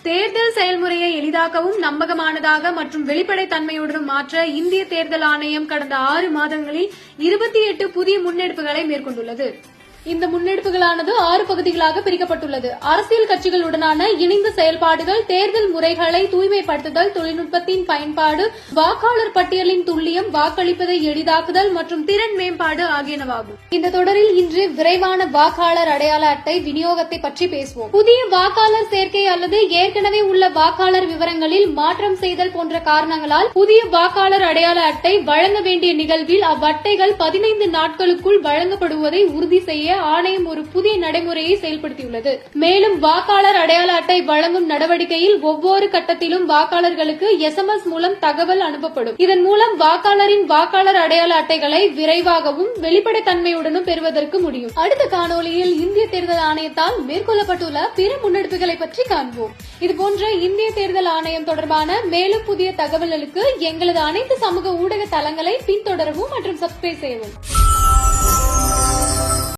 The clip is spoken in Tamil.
தேர்தல் செயல்முறையை எளிதாக்கவும் நம்பகமானதாக மற்றும் வெளிப்படைத்தன்மையுடன் மாற்ற இந்திய தேர்தல் ஆணையம் கடந்த 6 மாதங்களில் 28 புதிய முன்னெடுப்புகளை மேற்கொண்டுள்ளது. இந்த முன்னெடுப்புகளானது 6 பகுதிகளாக பிரிக்கப்பட்டுள்ளது. அரசியல் கட்சிகளுடனான இணைந்த செயல்பாடுகள், தேர்தல் முறைகளை தூய்மைப்படுத்துதல், தொழில்நுட்பத்தின் பயன்பாடு, வாக்காளர் பட்டியலின் துல்லியம், வாக்களிப்பதை எளிதாக்குதல் மற்றும் திறன் மேம்பாடு ஆகியனவாகும். இந்த தொடரில் இன்று விரைவான வாக்காளர் அடையாள அட்டை விநியோகத்தை பற்றி பேசுவோம். புதிய வாக்காளர் சேர்க்கை அல்லது ஏற்கனவே உள்ள வாக்காளர் விவரங்களில் மாற்றம் செய்தல் போன்ற காரணங்களால் புதிய வாக்காளர் அடையாள அட்டை வழங்க வேண்டிய நிகழ்வில் அவ்வட்டைகள் 15 நாட்களுக்குள் வழங்கப்படுவதை உறுதி செய்ய ஆணையம் ஒரு புதிய நடைமுறையை செயல்படுத்தியுள்ளது. மேலும் வாக்காளர் அடையாள அட்டை வழங்கும் நடவடிக்கையில் ஒவ்வொரு கட்டத்திலும் வாக்காளர்களுக்கு SMS மூலம் தகவல் அனுப்பப்படும். இதன் மூலம் வாக்காளரின் வாக்காளர் அடையாள அட்டைகளை விரைவாகவும் வெளிப்படைத்தன்மையுடனும் பெறுவதற்கு முடியும். அடுத்த காணொலியில் இந்திய தேர்தல் ஆணையத்தால் மேற்கொள்ளப்பட்டுள்ள பிற முன்னெடுப்புகளை பற்றி காண்போம். இதுபோன்ற இந்திய தேர்தல் ஆணையம் தொடர்பான மேலும் புதிய தகவல்களுக்கு எங்களது அனைத்து சமூக ஊடக தளங்களை பின்தொடரவும் மற்றும் சப்ஸ்கிரைப் செய்யவும்.